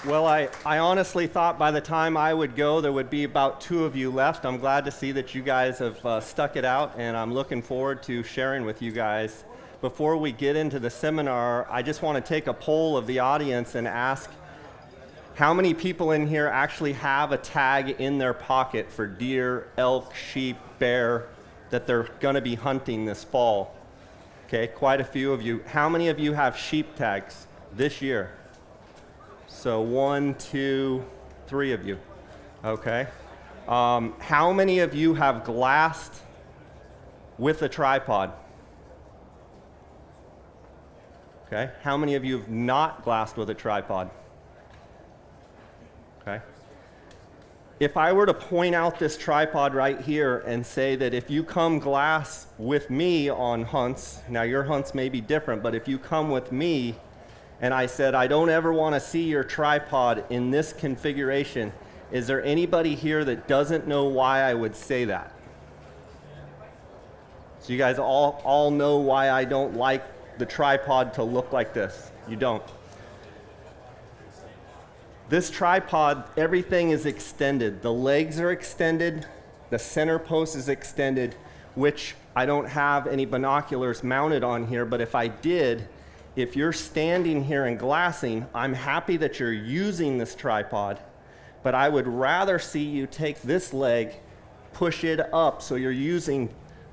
Well, I honestly thought by the time I would go, there would be about 2 of you left. I'm glad to see that you guys have stuck it out, and I'm looking forward to sharing with you guys. Before we get into the seminar, I just want to take a poll of the audience and ask how many people in here actually have a tag in their pocket for deer, elk, sheep, bear that they're going to be hunting this fall. Okay, quite a few of you. How many of you have sheep tags this year? So 1, 2, 3 of you. Okay. How many of you have glassed with a tripod? Okay. How many of you have not glassed with a tripod? Okay. If I were to point out this tripod right here and say that if you come glass with me on hunts, now your hunts may be different, but if you come with me and I said, I don't ever want to see your tripod in this configuration, is there anybody here that doesn't know why I would say that? So you guys all know why I don't like the tripod to look like this. You don't. This tripod, everything is extended. The legs are extended, the center post is extended, which I don't have any binoculars mounted on here, but if I did, if you're standing here and glassing, I'm happy that you're using this tripod, but I would rather see you take this leg, push it up so you're using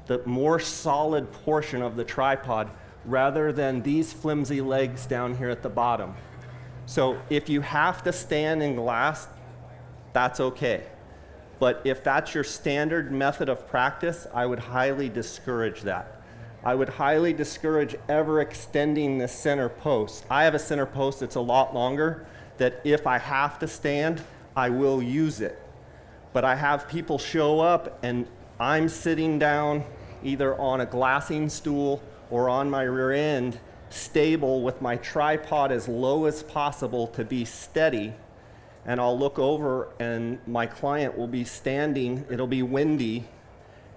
the more solid portion of the tripod rather than these flimsy legs down here at the bottom. So if you have to stand and glass, that's okay. But if that's your standard method of practice, I would highly discourage that. I would highly discourage ever extending the center post. I have a center post that's a lot longer that if I have to stand, I will use it. But I have people show up and I'm sitting down either on a glassing stool or on my rear end, stable with my tripod as low as possible to be steady. And I'll look over and my client will be standing, it'll be windy,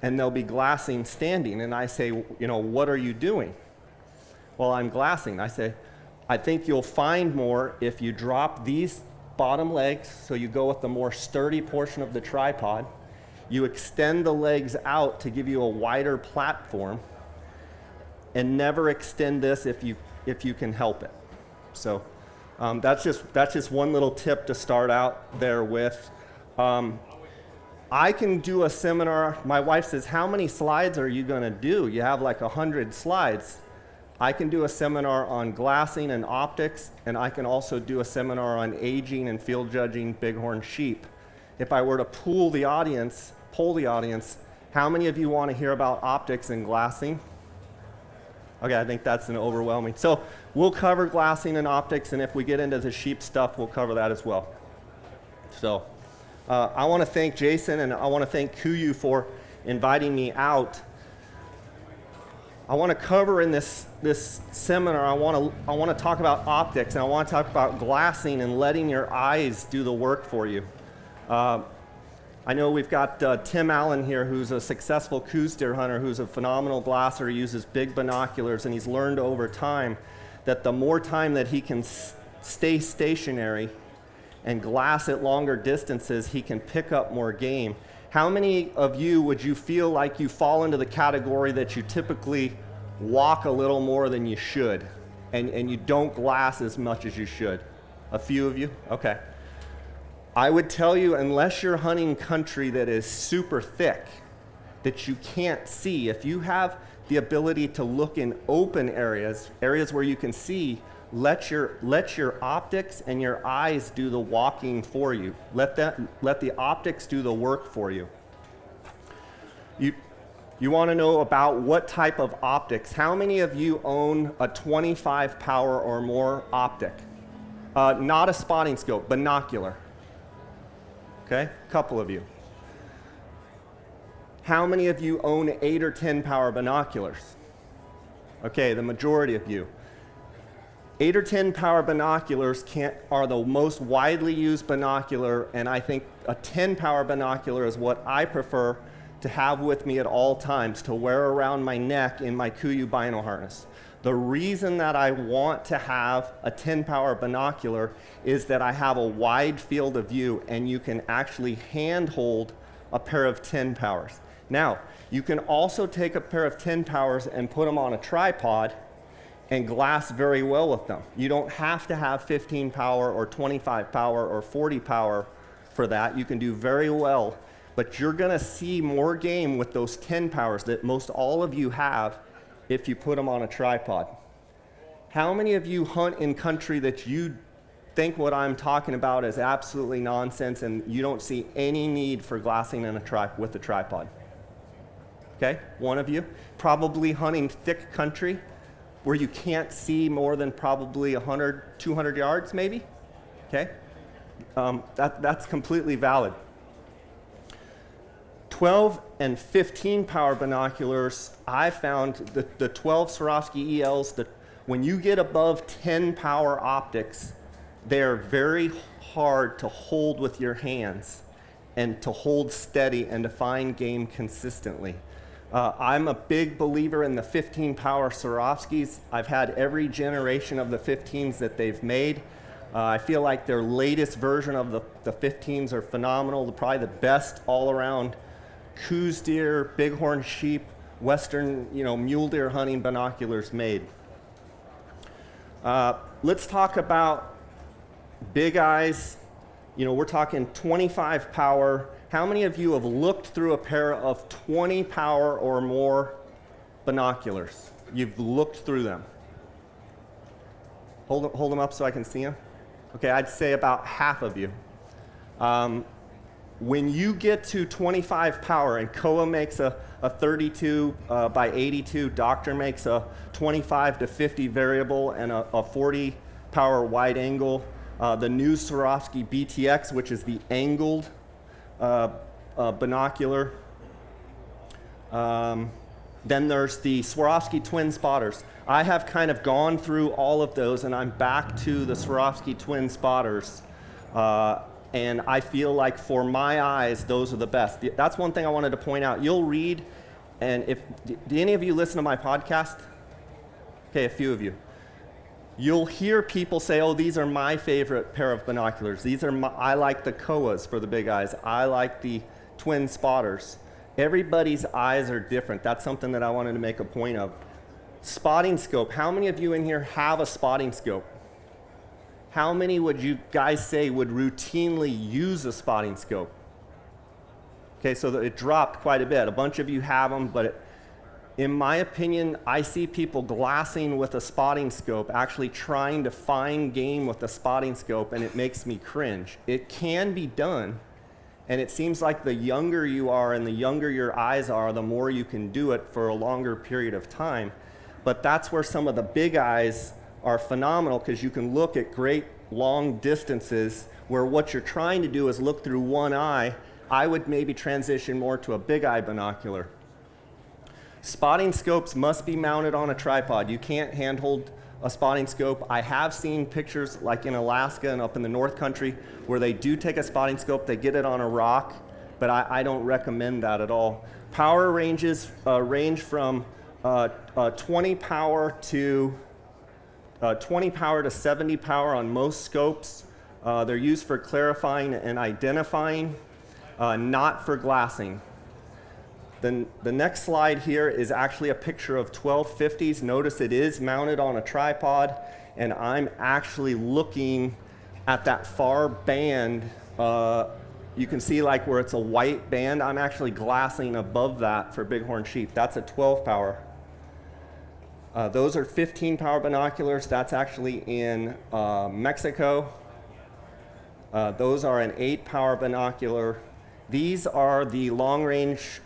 and they'll be glassing standing. And I say, you know, what are you doing? Well, I'm glassing. I say, I think you'll find more if you drop these bottom legs, so you go with the more sturdy portion of the tripod. You extend the legs out to give you a wider platform, and never extend this if you can help it. So that's just one little tip to start out there with. I can do a seminar. My wife says, how many slides are you going to do? You have like 100 slides. I can do a seminar on glassing and optics, and I can also do a seminar on aging and field judging bighorn sheep. If I were to poll the audience, how many of you want to hear about optics and glassing? Okay, I think that's an overwhelming. So we'll cover glassing and optics, and if we get into the sheep stuff, we'll cover that as well. So I want to thank Jason, and I want to thank KUIU for inviting me out. I want to cover in this seminar, I want to talk about optics, and I want to talk about glassing and letting your eyes do the work for you. I know we've got Tim Allen here, who's a successful Coues deer hunter, who's a phenomenal glasser. He uses big binoculars, and he's learned over time that the more time that he can stay stationary and glass at longer distances, he can pick up more game. How many of you would you feel like you fall into the category that you typically walk a little more than you should, and you don't glass as much as you should? A few of you? Okay. I would tell you, unless you're hunting country that is super thick, that you can't see, if you have the ability to look in open areas where you can see, let your optics and your eyes do the walking for you. Let the optics do the work for you. You want to know about what type of optics. How many of you own a 25 power or more optic? Not a spotting scope, binocular. Okay, a couple of you. How many of you own 8 or 10 power binoculars? Okay, the majority of you. 8 or 10 power binoculars are the most widely used binocular, and I think a 10 power binocular is what I prefer to have with me at all times, to wear around my neck in my KUIU bino harness. The reason that I want to have a 10 power binocular is that I have a wide field of view and you can actually handhold a pair of 10 powers. Now, you can also take a pair of 10 powers and put them on a tripod and glass very well with them. You don't have to have 15 power or 25 power or 40 power for that. You can do very well, but you're gonna see more game with those 10 powers that most all of you have if you put them on a tripod. How many of you hunt in country that you think what I'm talking about is absolutely nonsense and you don't see any need for glassing in with a tripod? Okay, one of you. Probably hunting thick country where you can't see more than probably 100, 200 yards maybe, okay? That's completely valid. 12 and 15 power binoculars, I found the 12 Swarovski ELs, that when you get above 10 power optics, they're very hard to hold with your hands and to hold steady and to find game consistently. I'm a big believer in the 15 power Swarovskis. I've had every generation of the 15s that they've made. I feel like their latest version of the 15s are phenomenal. Probably the best all around Coues deer, bighorn sheep, western, mule deer hunting binoculars made. Let's talk about big eyes. We're talking 25 power. How many of you have looked through a pair of 20 power or more binoculars? You've looked through them. Hold them up so I can see them. Okay, I'd say about half of you. When you get to 25 power, and Kowa makes a 32 by 82, Doctor makes a 25 to 50 variable and a 40 power wide angle. The new Swarovski BTX, which is the angled binocular. Then there's the Swarovski twin spotters. I have kind of gone through all of those and I'm back to the Swarovski twin spotters. And I feel like for my eyes, those are the best. That's one thing I wanted to point out. You'll read, and do any of you listen to my podcast? Okay, a few of you. You'll hear people say, oh, these are my favorite pair of binoculars. I like the Kowas for the big eyes. I like the twin spotters. Everybody's eyes are different. That's something that I wanted to make a point of. Spotting scope. How many of you in here have a spotting scope? How many would you guys say would routinely use a spotting scope? Okay, so it dropped quite a bit. A bunch of you have them, but in my opinion, I see people glassing with a spotting scope, actually trying to find game with a spotting scope, and it makes me cringe. It can be done, and it seems like the younger you are and the younger your eyes are, the more you can do it for a longer period of time. But that's where some of the big eyes are phenomenal, because you can look at great long distances where what you're trying to do is look through one eye. I would maybe transition more to a big eye binocular. Spotting scopes must be mounted on a tripod. You can't handhold a spotting scope. I have seen pictures like in Alaska and up in the North Country where they do take a spotting scope, they get it on a rock, but I don't recommend that at all. Power ranges range from 20 power to 70 power on most scopes. They're used for clarifying and identifying, not for glassing. Then the next slide here is actually a picture of 1250s. Notice it is mounted on a tripod, and I'm actually looking at that far band. You can see like where it's a white band, I'm actually glassing above that for bighorn sheep. That's a 12 power. Those are 15 power binoculars. That's actually in Mexico. Those are an 8 power binocular. These are the long range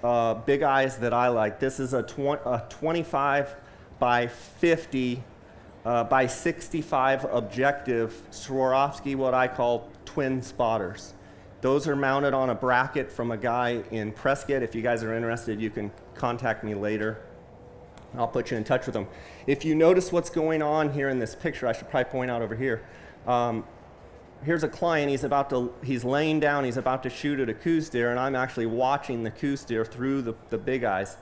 big eyes that I like. This is a 25 by 50 by 65 objective Swarovski, what I call twin spotters. Those are mounted on a bracket from a guy in Prescott. If you guys are interested, you can contact me later. I'll put you in touch with them. If you notice what's going on here in this picture, I should probably point out over here. Here's a client, he's laying down, he's about to shoot at a Coues deer, and I'm actually watching the Coues deer through the big eyes.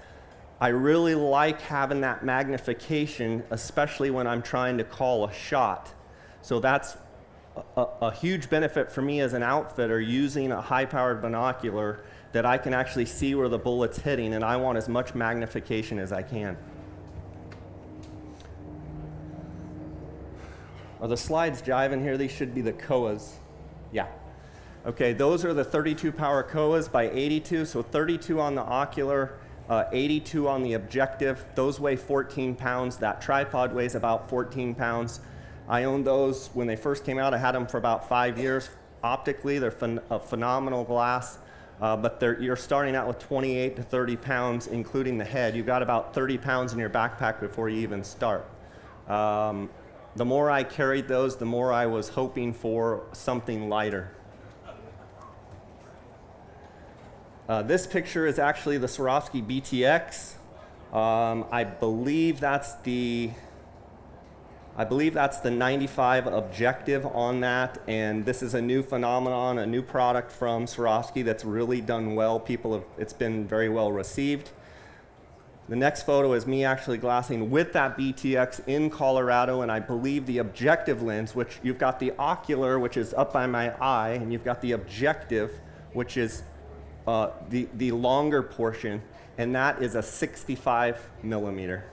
I really like having that magnification, especially when I'm trying to call a shot. So that's a huge benefit for me as an outfitter, using a high-powered binocular that I can actually see where the bullet's hitting, and I want as much magnification as I can. Are the slides jiving here? These should be the KUIUs. Yeah. Okay, those are the 32 power KUIUs by 82, so 32 on the ocular, 82 on the objective. Those weigh 14 pounds. That tripod weighs about 14 pounds. I owned those when they first came out. I had them for about 5 years. Optically, they're a phenomenal glass, but you're starting out with 28 to 30 pounds, including the head. You've got about 30 pounds in your backpack before you even start. The more I carried those, the more I was hoping for something lighter. This picture is actually the Swarovski BTX. I believe that's the 95 objective on that, and this is a new phenomenon, a new product from Swarovski that's really done well. It's been very well received. The next photo is me actually glassing with that BTX in Colorado, and I believe the objective lens, which you've got the ocular, which is up by my eye, and you've got the objective, which is the longer portion, and that is a 65 millimeter.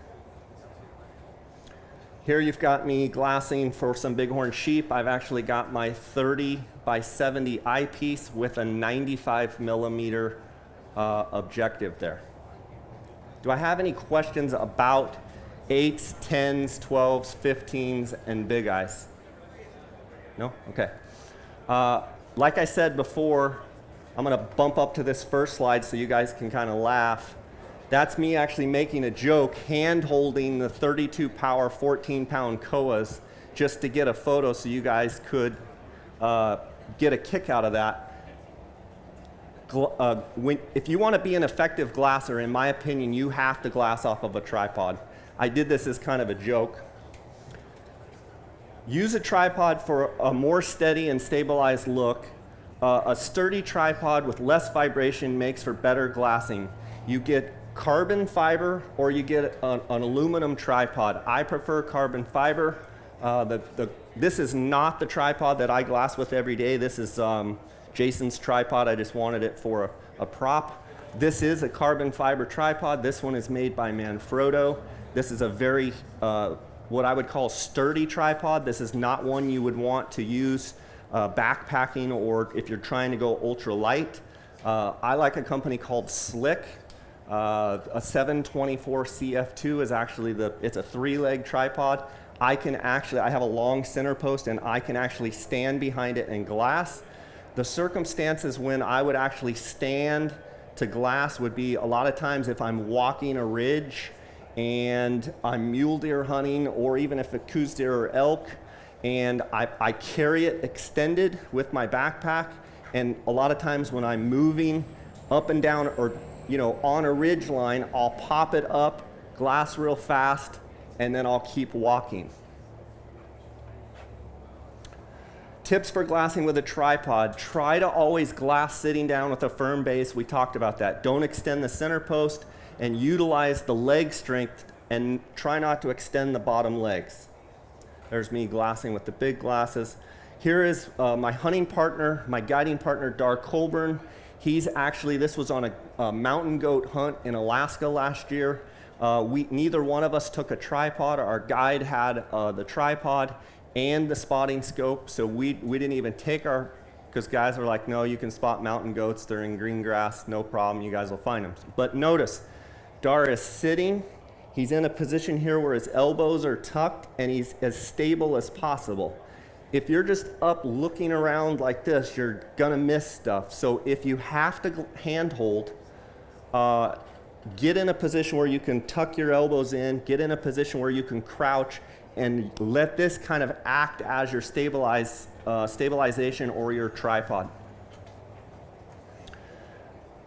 Here you've got me glassing for some bighorn sheep. I've actually got my 30 by 70 eyepiece with a 95 millimeter objective there. Do I have any questions about 8s, 10s, 12s, 15s, and big eyes? No? Okay. Like I said before, I'm going to bump up to this first slide so you guys can kind of laugh. That's me actually making a joke, hand-holding the 32 power, 14-pound KUIUs just to get a photo so you guys could get a kick out of that. If you want to be an effective glasser, in my opinion, you have to glass off of a tripod. I did this as kind of a joke. Use a tripod for a more steady and stabilized look. A sturdy tripod with less vibration makes for better glassing. You get carbon fiber or you get an aluminum tripod. I prefer carbon fiber. This is not the tripod that I glass with every day. This is Jason's tripod. I just wanted it for a prop. This is a carbon fiber tripod. This one is made by Manfrotto. This is a very, what I would call sturdy tripod. This is not one you would want to use backpacking or if you're trying to go ultralight. I like a company called Slick. A 724 CF2 is actually it's a 3-leg tripod. I have a long center post and I can actually stand behind it and glass. The circumstances when I would actually stand to glass would be a lot of times if I'm walking a ridge and I'm mule deer hunting, or even if it's Coues deer or elk, and I carry it extended with my backpack, and a lot of times when I'm moving up and down or on a ridge line, I'll pop it up, glass real fast, and then I'll keep walking. Tips for glassing with a tripod. Try to always glass sitting down with a firm base. We talked about that. Don't extend the center post, and utilize the leg strength, and try not to extend the bottom legs. There's me glassing with the big glasses. Here is my hunting partner, my guiding partner, Dar Colburn. This was on a mountain goat hunt in Alaska last year. Neither one of us took a tripod. Our guide had the tripod and the spotting scope, so we didn't even take because guys were like, no, you can spot mountain goats, they're in green grass, no problem, you guys will find them. But notice, Dar is sitting, he's in a position here where his elbows are tucked, and he's as stable as possible. If you're just up looking around like this, you're gonna miss stuff. So if you have to handhold, get in a position where you can tuck your elbows in, get in a position where you can crouch, and let this kind of act as your stabilization or your tripod.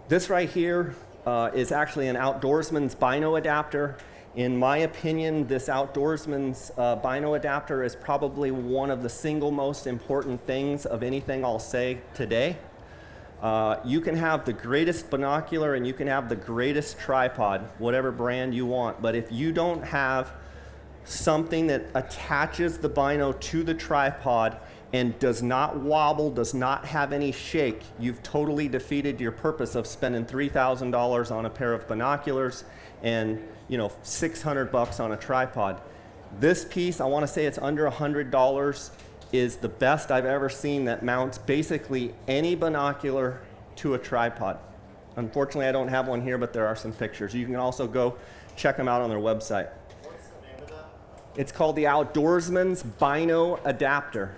This right here is actually an outdoorsman's bino adapter. In my opinion, this outdoorsman's bino adapter is probably one of the single most important things of anything I'll say today. You can have the greatest binocular and you can have the greatest tripod, whatever brand you want, but if you don't have something that attaches the bino to the tripod and does not wobble, does not have any shake, you've totally defeated your purpose of spending $3,000 on a pair of binoculars and $600 on a tripod. This piece, I want to say it's under $100, is the best I've ever seen that mounts basically any binocular to a tripod. Unfortunately, I don't have one here, but there are some pictures. You can also go check them out on their website. What's the name of that? It's called the Outdoorsman's Bino Adapter.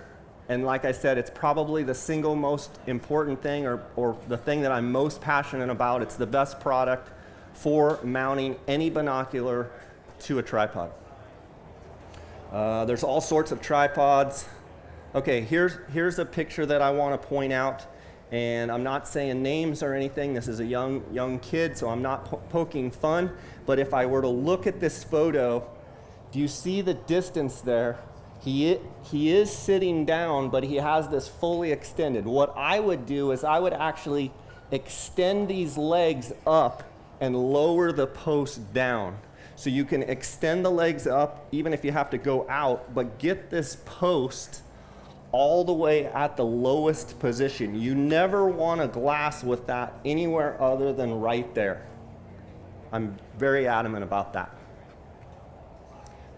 And like I said, it's probably the single most important thing or the thing that I'm most passionate about. It's the best product for mounting any binocular to a tripod. There's all sorts of tripods. Okay, here's a picture that I want to point out, and I'm not saying names or anything. This is a young kid, so I'm not poking fun. But if I were to look at this photo, do you see the distance there? He is sitting down, but he has this fully extended. What I would do is I would actually extend these legs up and lower the post down. So you can extend the legs up even if you have to go out, but get this post all the way at the lowest position. You never want a glass with that anywhere other than right there. I'm very adamant about that.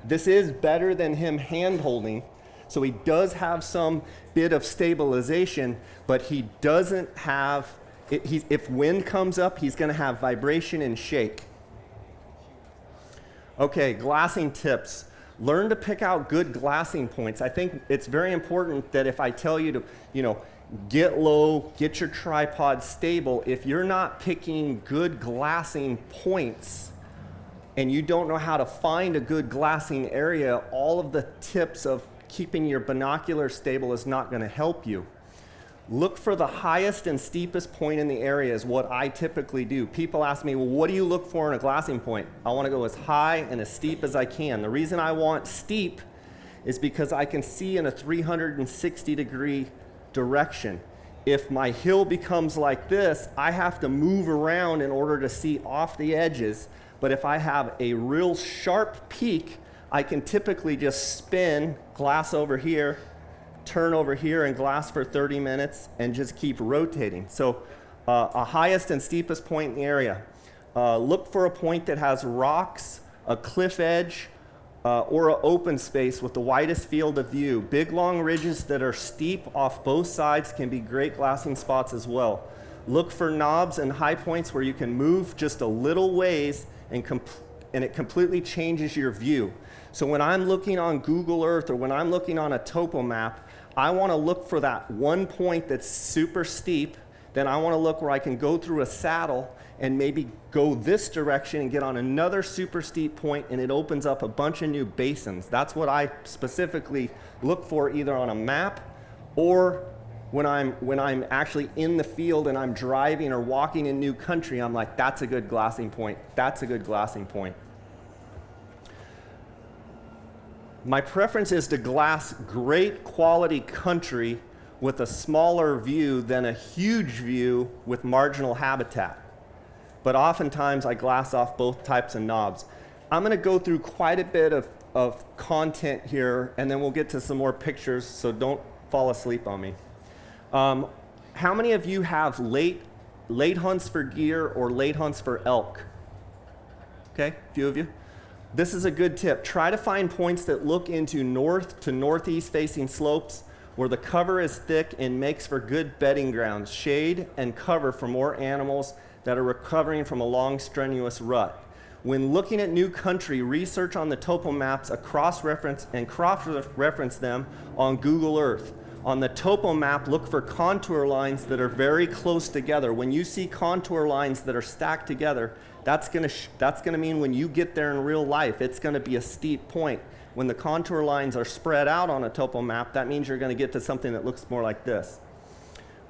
This is better than him hand holding, so he does have some bit of stabilization, but he doesn't have, if wind comes up, he's gonna have vibration and shake. Okay, glassing tips. Learn to pick out good glassing points. I think it's very important that if I tell you to, get low, get your tripod stable, if you're not picking good glassing points and you don't know how to find a good glassing area, all of the tips of keeping your binocular stable is not going to help you. Look for the highest and steepest point in the area is what I typically do. People ask me, well, what do you look for in a glassing point? I want to go as high and as steep as I can. The reason I want steep is because I can see in a 360-degree direction. If my hill becomes like this, I have to move around in order to see off the edges. But if I have a real sharp peak, I can typically just spin, glass over here, turn over here and glass for 30 minutes and just keep rotating. So a highest and steepest point in the area. Look for a point that has rocks, a cliff edge, or an open space with the widest field of view. Big long ridges that are steep off both sides can be great glassing spots as well. Look for knobs and high points where you can move just a little ways and it completely changes your view. So when I'm looking on Google Earth or when I'm looking on a topo map, I want to look for that one point that's super steep. Then I want to look where I can go through a saddle and maybe go this direction and get on another super steep point, and it opens up a bunch of new basins. That's what I specifically look for either on a map or when I'm actually in the field and I'm driving or walking in new country. I'm like, that's a good glassing point. That's a good glassing point. My preference is to glass great quality country with a smaller view than a huge view with marginal habitat. But oftentimes I glass off both types of knobs. I'm going to go through quite a bit of content here, and then we'll get to some more pictures, so don't fall asleep on me. How many of you have late hunts for deer or late hunts for elk? Okay, a few of you. This is a good tip. Try to find points that look into north to northeast facing slopes where the cover is thick and makes for good bedding grounds, shade and cover for more animals that are recovering from a long strenuous rut. When looking at new country, research on the topo maps, cross-reference them on Google Earth. On the topo map, look for contour lines that are very close together. When you see contour lines that are stacked together, that's gonna mean when you get there in real life, it's gonna be a steep point. When the contour lines are spread out on a topo map, that means you're gonna get to something that looks more like this.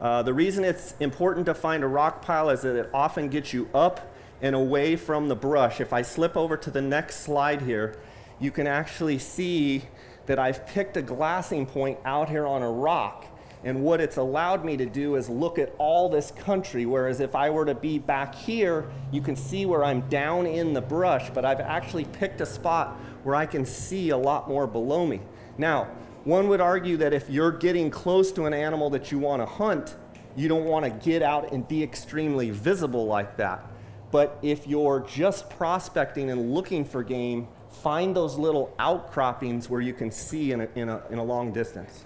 The reason it's important to find a rock pile is that it often gets you up and away from the brush. If I slip over to the next slide here, you can actually see that I've picked a glassing point out here on a rock. And what it's allowed me to do is look at all this country, whereas if I were to be back here, you can see where I'm down in the brush, but I've actually picked a spot where I can see a lot more below me. Now, one would argue that if you're getting close to an animal that you want to hunt, you don't want to get out and be extremely visible like that. But if you're just prospecting and looking for game, find those little outcroppings where you can see in a long distance.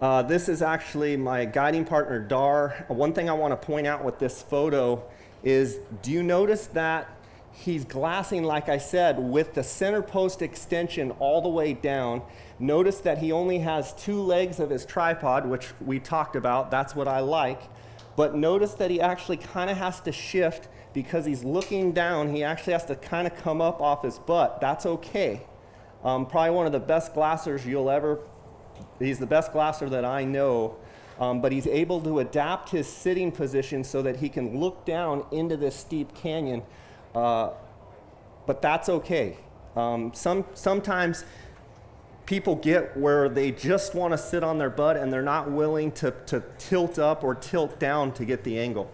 This is actually my guiding partner, Dar. One thing I want to point out with this photo is, do you notice that he's glassing, like I said, with the center post extension all the way down? Notice that he only has 2 legs of his tripod, which we talked about. That's what I like. But notice that he actually kind of has to shift because he's looking down. He actually has to kind of come up off his butt. That's okay. Probably one of the best glassers you'll ever. He's the best glasser that I know, but he's able to adapt his sitting position so that he can look down into this steep canyon, but that's okay. Sometimes people get where they just want to sit on their butt and they're not willing to tilt up or tilt down to get the angle.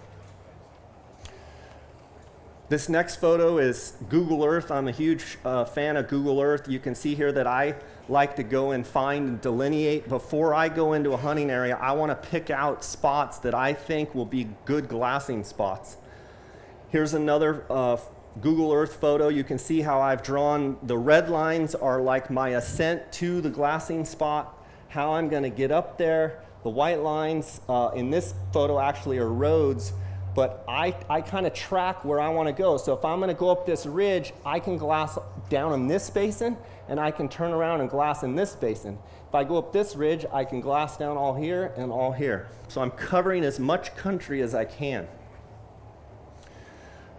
This next photo is Google Earth. I'm a huge fan of Google Earth. You can see here that I like to go and find and delineate. Before I go into a hunting area, I want to pick out spots that I think will be good glassing spots. Here's another Google Earth photo. You can see how I've drawn the red lines are like my ascent to the glassing spot, how I'm going to get up there. The white lines in this photo actually are roads, but I kind of track where I want to go. So if I'm going to go up this ridge, I can glass down in this basin, and I can turn around and glass in this basin. If I go up this ridge, I can glass down all here and all here. So I'm covering as much country as I can.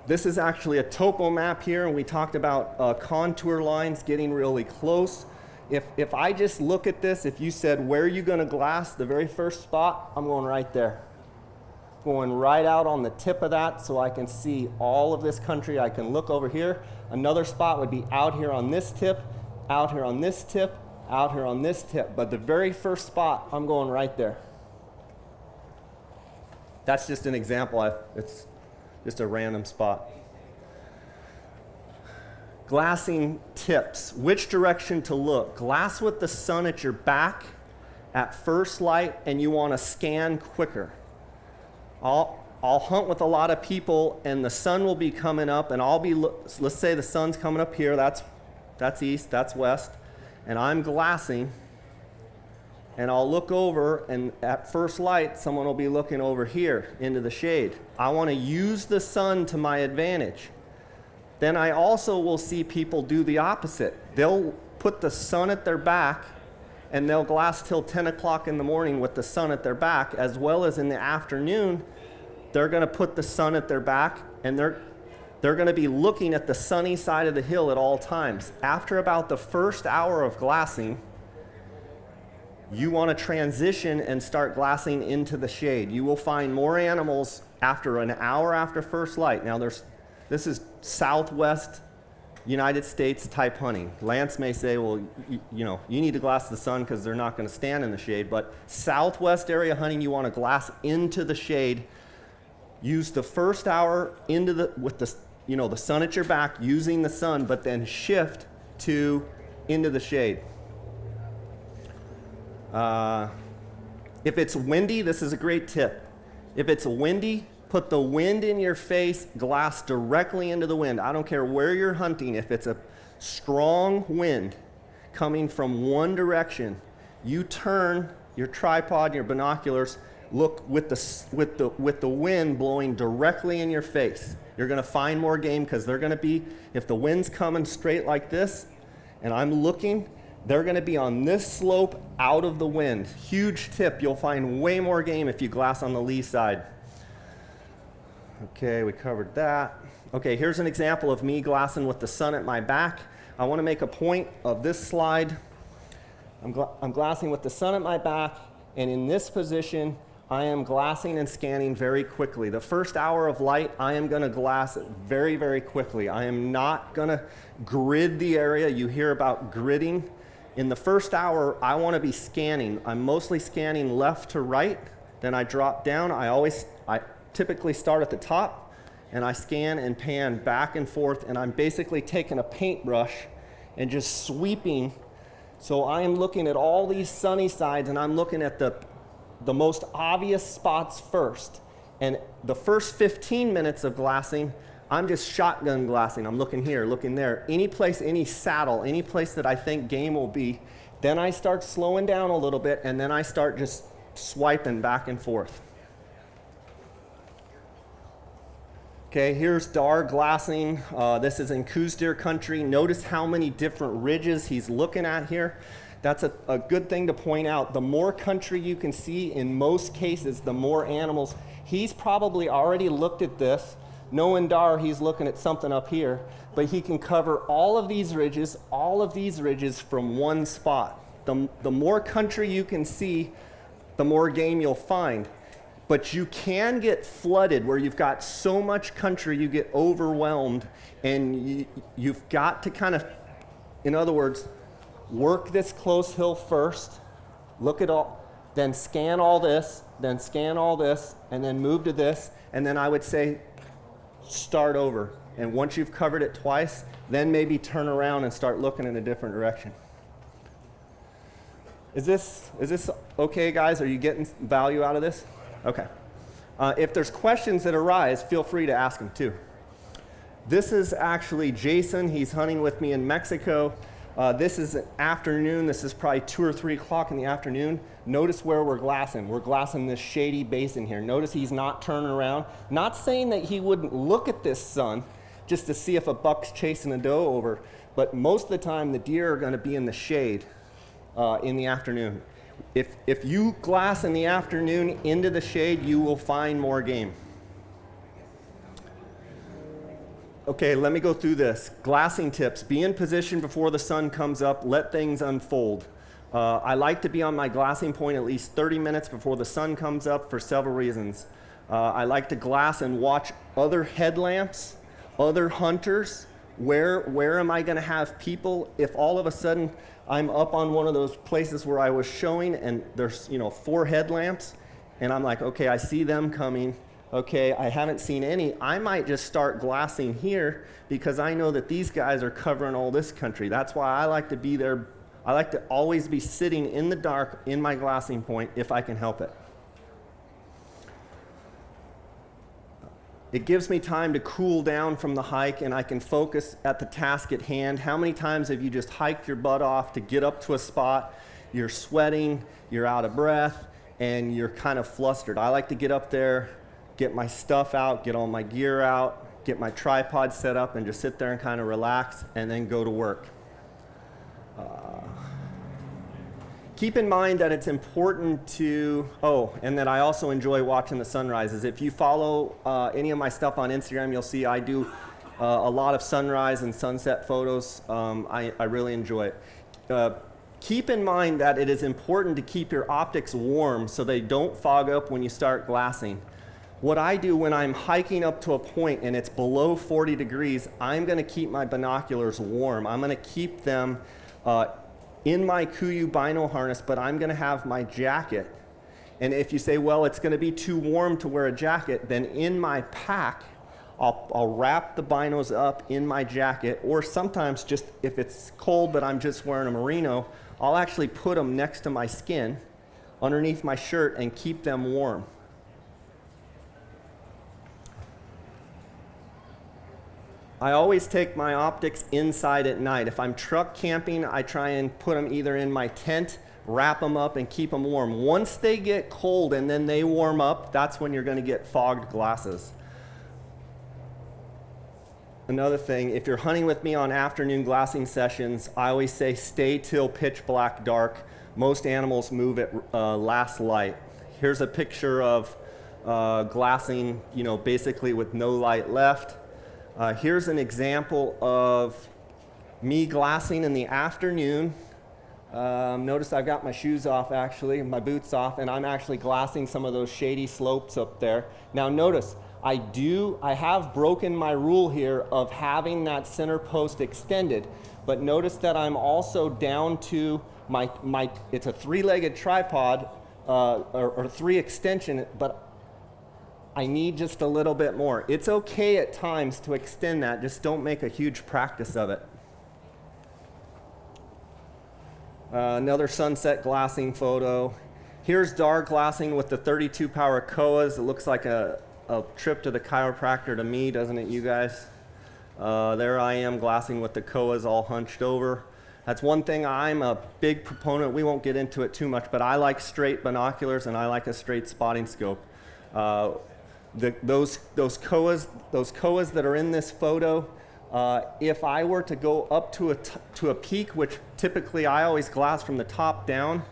This is actually a topo map here, and we talked about contour lines getting really close. If I just look at this, if you said, where are you going to glass, the very first spot, I'm going right there. Going right out on the tip of that so I can see all of this country. I can look over here. Another spot would be out here on this tip, out here on this tip, out here on this tip. But the very first spot, I'm going right there. That's just an example. It's just a random spot. Glassing tips. Which direction to look? Glass with the sun at your back at first light, and you want to scan quicker. I'll hunt with a lot of people, and the sun will be coming up, and let's say the sun's coming up here, that's east, that's west, and I'm glassing, and I'll look over, and at first light, someone will be looking over here into the shade. I want to use the sun to my advantage. Then I also will see people do the opposite. They'll put the sun at their back, and they'll glass till 10 o'clock in the morning with the sun at their back, as well as in the afternoon, they're going to put the sun at their back, and they're going to be looking at the sunny side of the hill at all times. After about the first hour of glassing, you want to transition and start glassing into the shade. You will find more animals after an hour after first light. Now, this is Southwest United States type hunting. Lance may say, well, you need to glass the sun because they're not going to stand in the shade. But Southwest area hunting, you want to glass into the shade. Use the first hour with the sun at your back, using the sun, but then shift into the shade. If it's windy, this is a great tip. If it's windy, put the wind in your face, glass directly into the wind. I don't care where you're hunting. If it's a strong wind coming from one direction, you turn your tripod, your binoculars, look with the wind blowing directly in your face. You're going to find more game because they're going to be, if the wind's coming straight like this, and I'm looking, they're going to be on this slope out of the wind. Huge tip. You'll find way more game if you glass on the lee side. Okay, we covered that. Okay, here's an example of me glassing with the sun at my back. I want to make a point of this slide. I'm glassing with the sun at my back, and in this position, I am glassing and scanning very quickly. The first hour of light, I am going to glass very, very quickly. I am not going to grid the area. You hear about gridding. In the first hour, I want to be scanning. I'm mostly scanning left to right, then I drop down. I typically start at the top, and I scan and pan back and forth, and I'm basically taking a paintbrush and just sweeping. So I am looking at all these sunny sides, and I'm looking at the most obvious spots first. And the first 15 minutes of glassing, I'm just shotgun glassing. I'm looking here, looking there. Any place, any saddle, any place that I think game will be. Then I start slowing down a little bit, and then I start just swiping back and forth. Okay, here's Dar glassing. This is in Coues deer country. Notice how many different ridges he's looking at here. That's a good thing to point out. The more country you can see, in most cases, the more animals. He's probably already looked at this. Knowing Dar, he's looking at something up here, but he can cover all of these ridges from one spot. The more country you can see, the more game you'll find. But you can get flooded where you've got so much country you get overwhelmed, and you've got to kind of, in other words, work this close hill first, look at all, then scan all this, then scan all this, and then move to this, and then I would say start over. And once you've covered it twice, then maybe turn around and start looking in a different direction. Is this okay, guys? Are you getting value out of this? Okay. If there's questions that arise, feel free to ask them too. This is actually Jason. He's hunting with me in Mexico. This is an afternoon. This is probably 2 or 3 o'clock in the afternoon. Notice where we're glassing. We're glassing this shady basin here. Notice he's not turning around. Not saying that he wouldn't look at this sun just to see if a buck's chasing a doe over, but most of the time the deer are going to be in the shade in the afternoon. If you glass in the afternoon into the shade, you will find more game. Okay, let me go through this. Glassing tips. Be in position before the sun comes up. Let things unfold. I like to be on my glassing point at least 30 minutes before the sun comes up for several reasons. I like to glass and watch other headlamps, other hunters. Where am I going to have people? If all of a sudden I'm up on one of those places where I was showing and there's 4 headlamps, and I'm like, okay, I see them coming. Okay, I haven't seen any. I might just start glassing here because I know that these guys are covering all this country. That's why I like to be there. I like to always be sitting in the dark in my glassing point if I can help it. It gives me time to cool down from the hike, and I can focus at the task at hand. How many times have you just hiked your butt off to get up to a spot, you're sweating, you're out of breath, and you're kind of flustered? I like to get up there, get my stuff out, get all my gear out, get my tripod set up, and just sit there and kind of relax, and then go to work. Keep in mind that it's important to, and that I also enjoy watching the sunrises. If you follow any of my stuff on Instagram, you'll see I do a lot of sunrise and sunset photos. I really enjoy it. Keep in mind that it is important to keep your optics warm so they don't fog up when you start glassing. What I do when I'm hiking up to a point and it's below 40 degrees, I'm going to keep my binoculars warm. I'm going to keep them in my KUIU bino harness, but I'm going to have my jacket. And if you say, well, it's going to be too warm to wear a jacket, then in my pack, I'll wrap the binos up in my jacket, or sometimes just if it's cold but I'm just wearing a merino, I'll actually put them next to my skin underneath my shirt and keep them warm. I always take my optics inside at night. If I'm truck camping, I try and put them either in my tent, wrap them up, and keep them warm. Once they get cold and then they warm up, that's when you're going to get fogged glasses. Another thing, if you're hunting with me on afternoon glassing sessions, I always say stay till pitch black dark. Most animals move at last light. Here's a picture of glassing, basically with no light left. Here's an example of me glassing in the afternoon. Notice I've got my shoes off actually, my boots off, and I'm actually glassing some of those shady slopes up there. Now notice, I have broken my rule here of having that center post extended, but notice that I'm also down to it's a 3-legged tripod, or 3 extension, but I need just a little bit more. It's okay at times to extend that, just don't make a huge practice of it. Another sunset glassing photo. Here's dark glassing with the 32 power KUIUs. It looks like a trip to the chiropractor to me, doesn't it, you guys? There I am glassing with the KUIUs all hunched over. That's one thing I'm a big proponent. We won't get into it too much, but I like straight binoculars and I like a straight spotting scope. Those KUIUs that are in this photo, if I were to go up to a peak, which typically I always glass from the top down,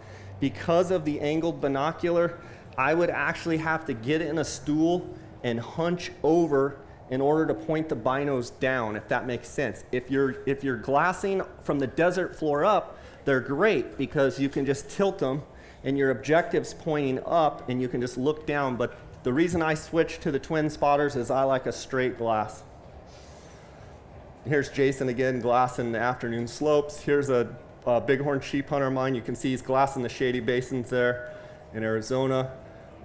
because of the angled binocular, I would actually have to get in a stool and hunch over in order to point the binos down, if that makes sense. If you're glassing from the desert floor up, they're great because you can just tilt them and your objective's pointing up and you can just look down. But the reason I switched to the twin spotters is I like a straight glass. Here's Jason again glassing the afternoon slopes. Here's a bighorn sheep hunter of mine. You can see he's glassing the shady basins there in Arizona.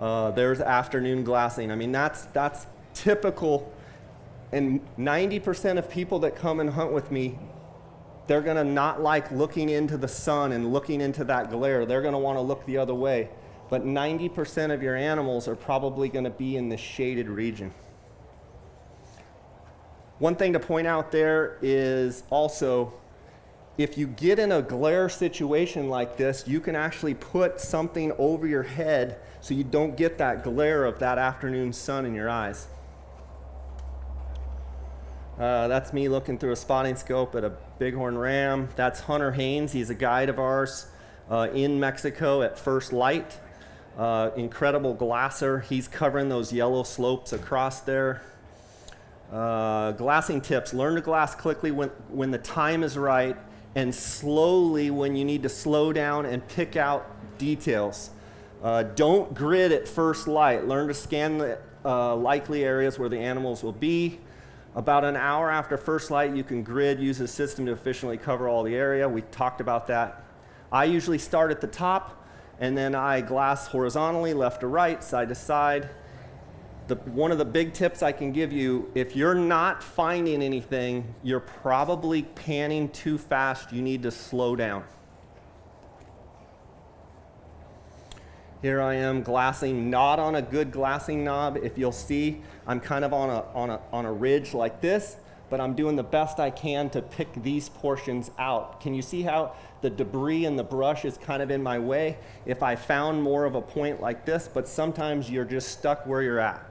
There's afternoon glassing. I mean, that's typical. And 90% of people that come and hunt with me, they're gonna not like looking into the sun and looking into that glare. They're gonna wanna look the other way. But 90% of your animals are probably gonna be in the shaded region. One thing to point out there is also, if you get in a glare situation like this, you can actually put something over your head so you don't get that glare of that afternoon sun in your eyes. That's me looking through a spotting scope at a bighorn ram. That's Hunter Haynes. He's a guide of ours in Mexico at First Light. Incredible glasser. He's covering those yellow slopes across there. Glassing tips. Learn to glass quickly when the time is right and slowly when you need to slow down and pick out details. Don't grid at first light. Learn to scan the likely areas where the animals will be. About an hour after first light, you can grid, use a system to efficiently cover all the area. We talked about that. I usually start at the top, and then I glass horizontally, left to right, side to side. One of the big tips I can give you, if you're not finding anything, you're probably panning too fast. You need to slow down. Here I am glassing, not on a good glassing knob. If you'll see, I'm kind of on a ridge like this, but I'm doing the best I can to pick these portions out. Can you see how the debris and the brush is kind of in my way? If I found more of a point like this, but sometimes you're just stuck where you're at.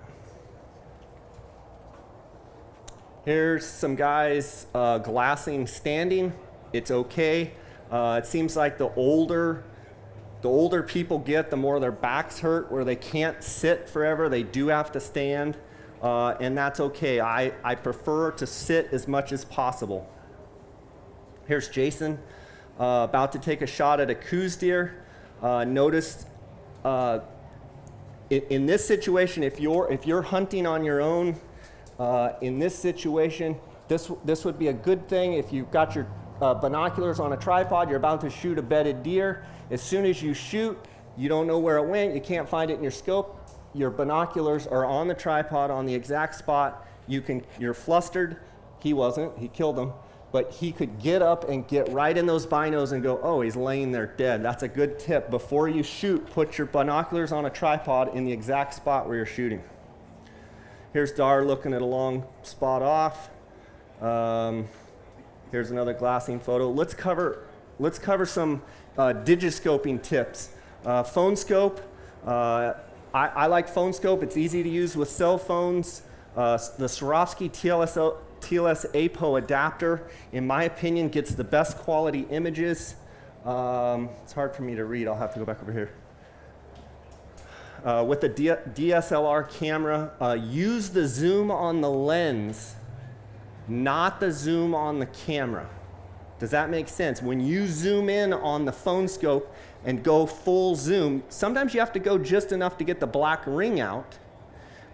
Here's some guys glassing standing. It's okay. It seems like the older people get, the more their backs hurt, where they can't sit forever. They do have to stand, and that's okay. I prefer to sit as much as possible. Here's Jason about to take a shot at a coos deer. Notice in this situation, if you're hunting on your own, in this situation, this would be a good thing. If you've got your binoculars on a tripod, you're about to shoot a bedded deer. As soon as you shoot, you don't know where it went, you can't find it in your scope, your binoculars are on the tripod on the exact spot. You're flustered. He wasn't, he killed him, but he could get up and get right in those binos and go, oh, he's laying there dead. That's a good tip. Before you shoot, put your binoculars on a tripod in the exact spot where you're shooting. Here's Dar looking at a long spot off. Here's another glassing photo. Let's cover some digiscoping tips. Phone scope. I like phone scope. It's easy to use with cell phones. The Swarovski TLS APO adapter, in my opinion, gets the best quality images. It's hard for me to read. I'll have to go back over here. With the DSLR camera, use the zoom on the lens, not the zoom on the camera. Does that make sense? When you zoom in on the phone scope and go full zoom, sometimes you have to go just enough to get the black ring out,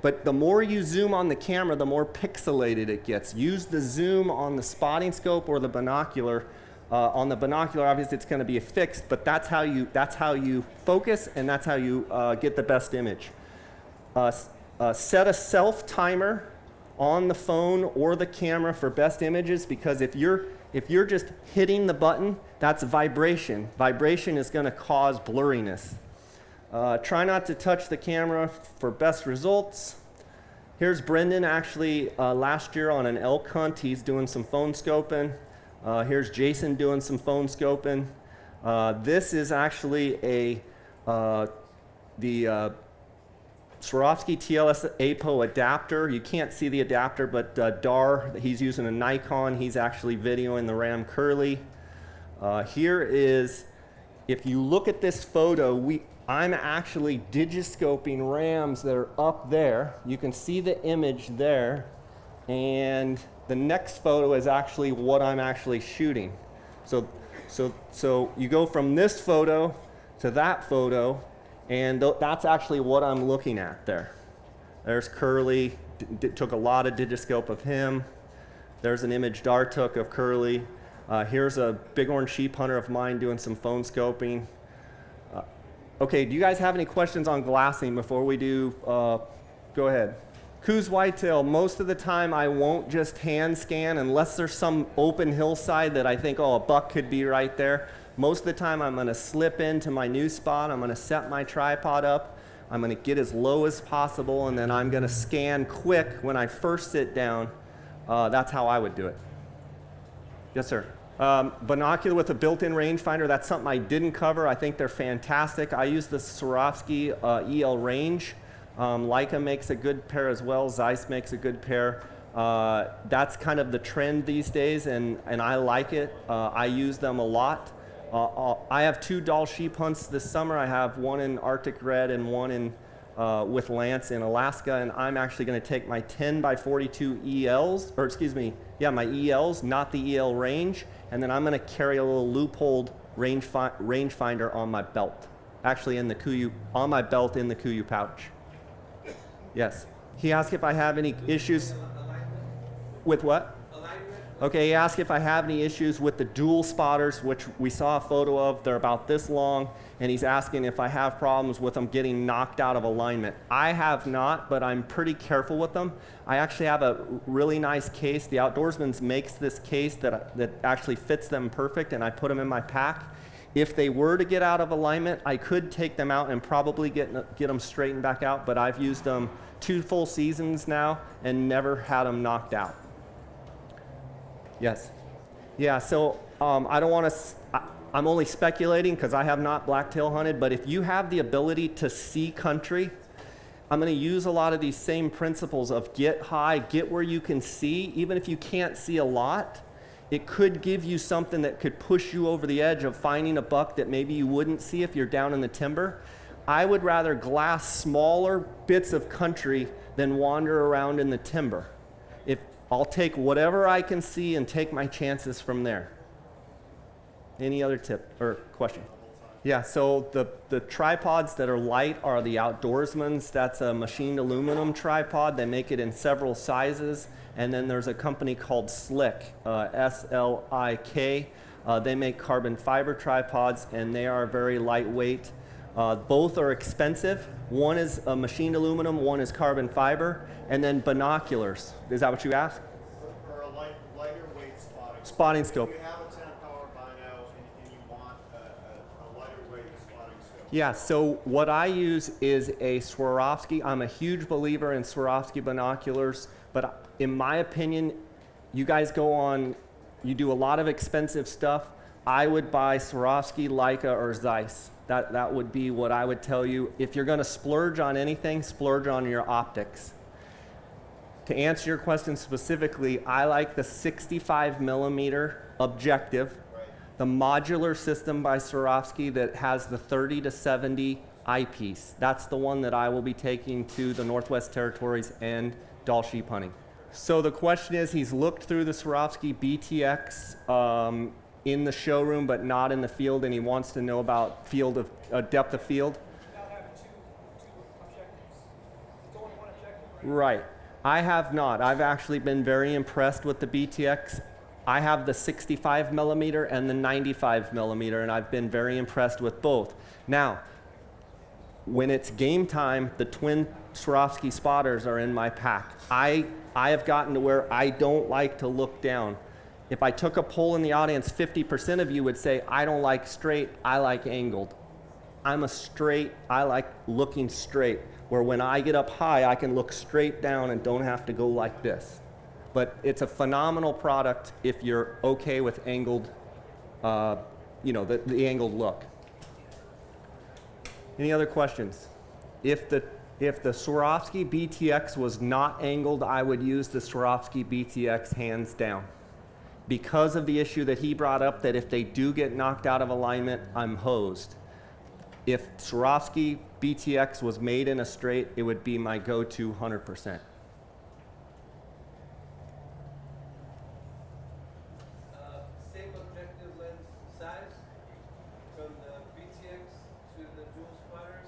But the more you zoom on the camera, the more pixelated it gets. Use the zoom on the spotting scope or the binocular. On the binocular, obviously it's going to be fixed, but that's how you focus, and that's how you get the best image. Set a self timer on the phone or the camera for best images, because if you're just hitting the button, that's vibration. Vibration is going to cause blurriness. Try not to touch the camera for best results. Here's Brendan actually last year on an elk hunt. He's doing some phone scoping. Here's Jason doing some phone scoping. This is actually the Swarovski TLS APO adapter. You can't see the adapter, but Dar, he's using a Nikon. He's actually videoing the Ram Curly. Here is, if you look at this photo, I'm actually digiscoping rams that are up there. You can see the image there. And the next photo is actually what I'm actually shooting. So you go from this photo to that photo, and that's actually what I'm looking at there. There's Curly, took a lot of digiscope of him. There's an image Dar took of Curly. Here's a bighorn sheep hunter of mine doing some phone scoping. Okay, do you guys have any questions on glassing before we do? Go ahead. Coos whitetail, most of the time I won't just hand scan unless there's some open hillside that I think, oh, a buck could be right there. Most of the time I'm going to slip into my new spot, I'm going to set my tripod up, I'm going to get as low as possible, and then I'm going to scan quick when I first sit down. That's how I would do it. Yes, sir. Binocular with a built-in rangefinder, that's something I didn't cover. I think they're fantastic. I use the Swarovski EL range. Leica makes a good pair as well. Zeiss makes a good pair. That's kind of the trend these days, and I like it. I use them a lot. I have 2 Dall sheep hunts this summer. I have one in Arctic Red and one in with Lance in Alaska, and I'm actually going to take my 10x42 ELs, or excuse me, yeah, my ELs, not the EL range, and then I'm going to carry a little loopholed rangefinder on my belt, actually in the KUIU, on my belt in the KUIU pouch. Yes. He asked if I have any issues with what? Okay, he asked if I have any issues with the dual spotters, which we saw a photo of. They're about this long, and he's asking if I have problems with them getting knocked out of alignment. I have not, but I'm pretty careful with them. I actually have a really nice case. The Outdoorsman's makes this case that actually fits them perfect, and I put them in my pack. If they were to get out of alignment, I could take them out and probably get them straightened back out, but I've used them 2 full seasons now and never had them knocked out. Yes. Yeah, so I don't want to, I'm only speculating because I have not blacktail hunted, but if you have the ability to see country, I'm going to use a lot of these same principles of get high, get where you can see, even if you can't see a lot. It could give you something that could push you over the edge of finding a buck that maybe you wouldn't see if you're down in the timber. I would rather glass smaller bits of country than wander around in the timber. I'll take whatever I can see and take my chances from there. Any other tip or question? Yeah, so the tripods that are light are the Outdoorsman's. That's a machined aluminum tripod. They make it in several sizes. And then there's a company called Slik, S-L-I-K. They make carbon fiber tripods, and they are very lightweight. Both are expensive. One is a machined aluminum, one is carbon fiber. And then binoculars. Is that what you asked? Or a lighter weight spotting scope. If you have a 10-power bino and you want a lighter weight spotting scope. Yeah, so what I use is a Swarovski. I'm a huge believer in Swarovski binoculars, but in my opinion, you guys go on, you do a lot of expensive stuff. I would buy Swarovski, Leica, or Zeiss. That would be what I would tell you. If you're going to splurge on anything, splurge on your optics. To answer your question specifically, I like the 65 millimeter objective, the modular system by Swarovski that has the 30 to 70 eyepiece. That's the one that I will be taking to the Northwest Territories and Dall sheep hunting. So the question is, he's looked through the Swarovski BTX in the showroom, but not in the field, and he wants to know about field of depth of field. Without having two objectives. It's only one objective. Right. I have not. I've actually been very impressed with the BTX. I have the 65 millimeter and the 95 millimeter, and I've been very impressed with both. Now, when it's game time, the twin Swarovski spotters are in my pack. I have gotten to where I don't like to look down. If I took a poll in the audience, 50% of you would say, I don't like straight, I like angled. I'm a straight, I like looking straight, where when I get up high, I can look straight down and don't have to go like this. But it's a phenomenal product if you're okay with angled, the angled look. Any other questions? If the Swarovski BTX was not angled, I would use the Swarovski BTX hands down. Because of the issue that he brought up, that if they do get knocked out of alignment, I'm hosed. If Swarovski BTX was made in a straight, it would be my go-to 100%. Same objective lens size from the BTX to the dual spotters,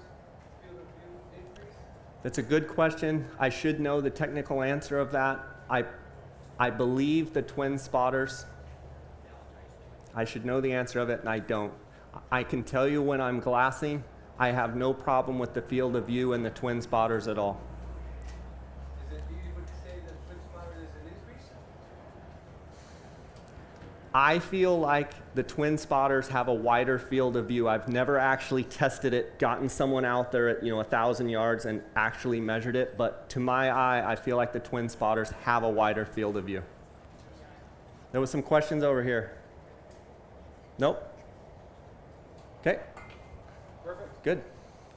field of view increase? That's a good question. I should know the technical answer of that. I believe the twin spotters. I should know the answer of it, and I don't. I can tell you when I'm glassing, I have no problem with the field of view and the twin spotters at all. Is it, you would say that twin spotter is an increase? I feel like the twin spotters have a wider field of view. I've never actually tested it, gotten someone out there at 1,000 yards and actually measured it, but to my eye, I feel like the twin spotters have a wider field of view. There was some questions over here. Nope. Okay. Perfect. Good.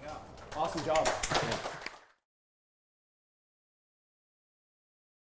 Yeah. Awesome job. Yeah.